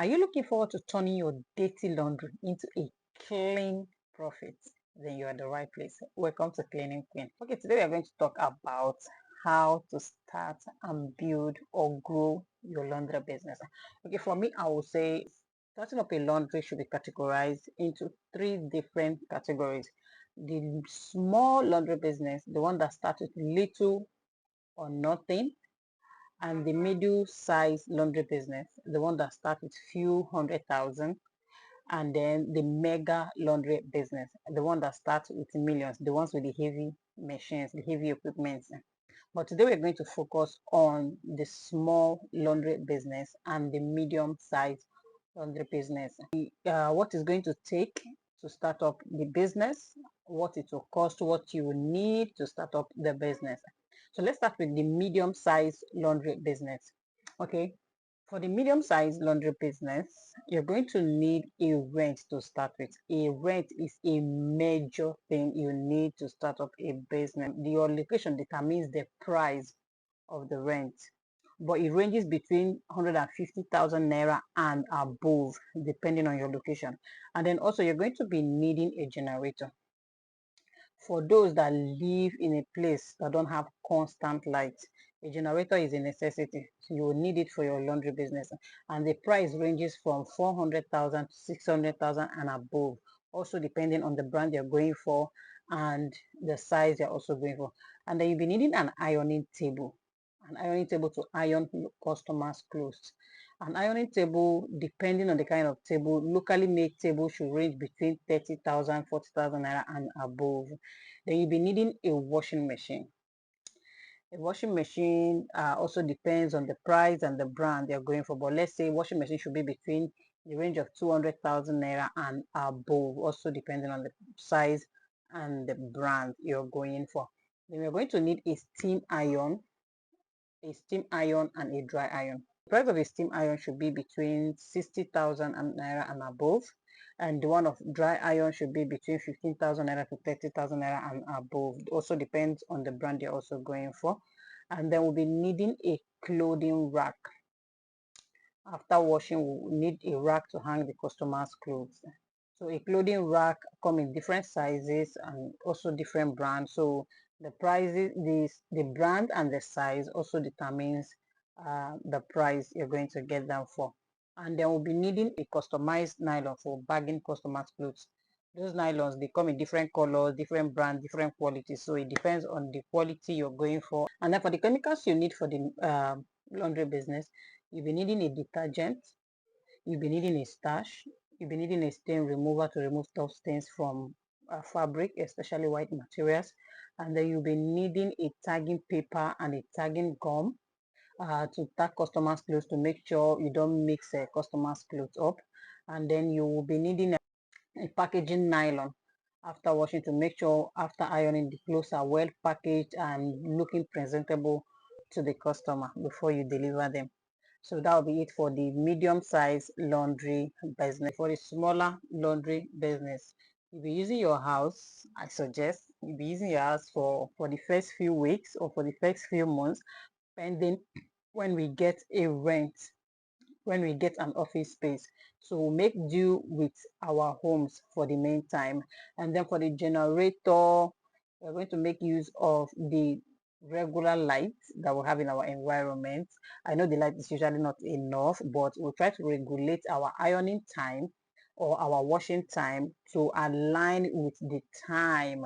Are you looking forward to turning your dirty laundry into a clean profit? Then you're at the right place. Welcome to Cleaning Queen. Okay, today we are going to talk about how to start and build or grow your laundry business. Okay, for me, I will say starting up a laundry should be categorized into three different categories. The small laundry business, the one that starts with little or nothing, and the middle size laundry business, the one that starts with few 100,000, and then the mega laundry business, the one that starts with millions, the ones with the heavy machines, the heavy equipment. But today we're going to focus on the small laundry business and the medium size laundry business. What is going to take to start up the business, what it will cost, what you need to start up the business. So let's start with the medium size laundry business. Okay, for the medium-sized laundry business, you're going to need a rent to start with. A rent is a major thing you need to start up a business. Your location determines the price of the rent, but it ranges between 150,000 naira and above, depending on your location. And then also, you're going to be needing a generator. For those that live in a place that don't have constant light, a generator is a necessity. So you will need it for your laundry business. And the price ranges from 400,000 to 600,000 and above, also depending on the brand you're going for and the size you're also going for. And then you'll be needing an ironing table. An ironing table to iron customers' clothes. An ironing table, depending on the kind of table, locally made table should range between 30,000, 40,000 naira and above. Then you'll be needing a washing machine. A washing machine also depends on the price and the brand you're going for. But let's say washing machine should be between the range of 200,000 naira and above, also depending on the size and the brand you're going for. Then we're going to need a steam iron and a dry iron. The price of a steam iron should be between 60,000 naira and above, and the one of dry iron should be between 15,000 naira to 30,000 naira and above. It also depends on the brand you're also going for. And then we'll be needing a clothing rack. After washing, we'll need a rack to hang the customer's clothes. So a clothing rack come in different sizes and also different brands. So the prices, the brand and the size also determines the price you're going to get them for. And then we'll be needing a customized nylon for bagging customers' clothes. Those nylons, they come in different colors, different brands, different qualities. So it depends on the quality you're going for. And then for the chemicals you need for the laundry business, you'll be needing a detergent, you'll be needing a starch, you'll be needing a stain remover to remove tough stains from fabric, especially white materials. And then you'll be needing a tagging paper and a tagging gum to tag customers' clothes to make sure you don't mix customers' clothes up. And then you will be needing a packaging nylon after washing to make sure after ironing the clothes are well packaged and looking presentable to the customer before you deliver them. So that will be it for the medium size laundry business. For the smaller laundry business, you'll be using your house, I suggest you'll be using your house for the first few weeks or for the first few months, pending when we get a rent, when we get an office space. So we'll make do with our homes for the meantime. And then for the generator, we're going to make use of the regular light that we have in our environment. I know the light is usually not enough, but we'll try to regulate our ironing time or our washing time to align with the time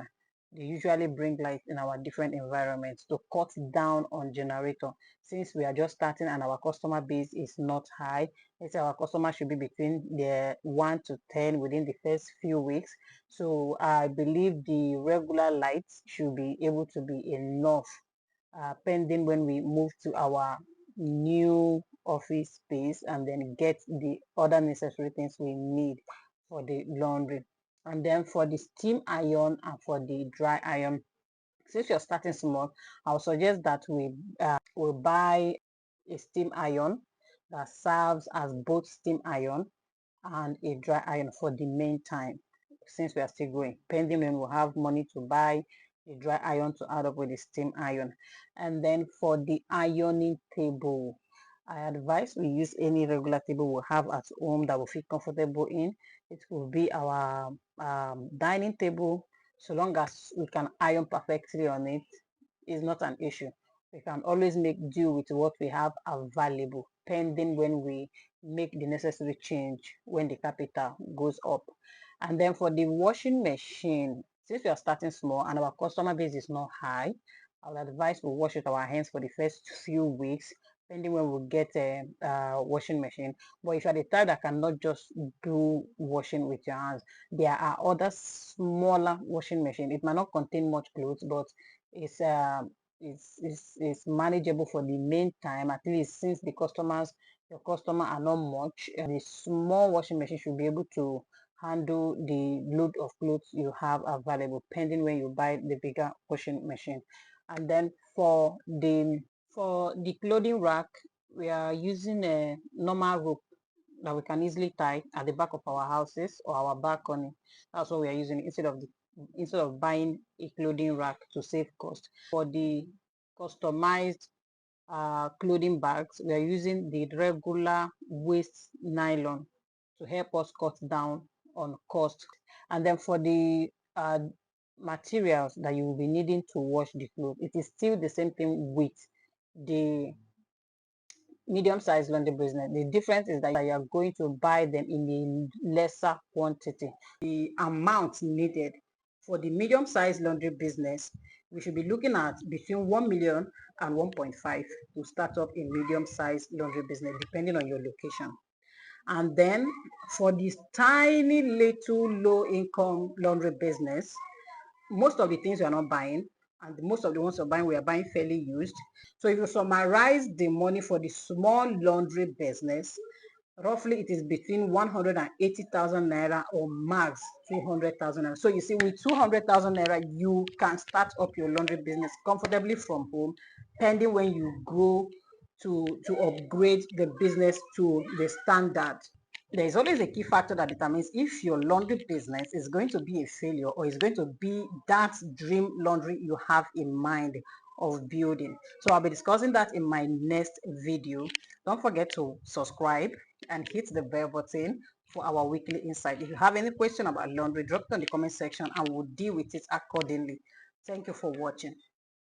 they usually bring light in our different environments to cut down on generator. Since we are just starting and our customer base is not high, let's say our customer should be between the 1 to 10 within the first few weeks. So I believe the regular lights should be able to be enough pending when we move to our new office space and then get the other necessary things we need for the laundry. And then for the steam iron and for the dry iron, since you're starting small, I'll suggest that we buy a steam iron that serves as both steam iron and a dry iron for the main time, since we are still growing, pending when we have money to buy a dry iron to add up with the steam iron. And then for the ironing table, I advise we use any regular table we have at home that we feel comfortable in. It will be our dining table. So long as we can iron perfectly on it, is not an issue. We can always make do with what we have available, pending when we make the necessary change when the capital goes up. And then for the washing machine, since we are starting small and our customer base is not high, I would advise we wash with our hands for the first few weeks, depending when we get a washing machine. But if you're the type that cannot just do washing with your hands, there are other smaller washing machine. It might not contain much clothes, but it's it's manageable for the main time, at least since your customer are not much. The small washing machine should be able to handle the load of clothes you have available, pending when you buy the bigger washing machine. And then for the clothing rack, we are using a normal rope that we can easily tie at the back of our houses or our balcony. That's what we are using instead of buying a clothing rack to save cost. For the customized clothing bags, we are using the regular waste nylon to help us cut down on cost. And then for the materials that you will be needing to wash the clothes, it is still the same thing with the medium-sized laundry business. The difference is that you are going to buy them in a lesser quantity. The amount needed for the medium-sized laundry business, we should be looking at between 1 million and 1.5 to start up a medium-sized laundry business, depending on your location. And then for this tiny little low-income laundry business, most of the things we are not buying, and most of the ones we are buying fairly used. So if you summarize the money for the small laundry business, roughly it is between 180,000 naira or max 200,000 naira. So you see, with 200,000 naira, you can start up your laundry business comfortably from home, pending when you go to upgrade the business to the standard. There is always a key factor that determines if your laundry business is going to be a failure or is going to be that dream laundry you have in mind of building. So I'll be discussing that in my next video. Don't forget to subscribe and hit the bell button for our weekly insight. If you have any question about laundry, drop it in the comment section and we'll deal with it accordingly. Thank you for watching.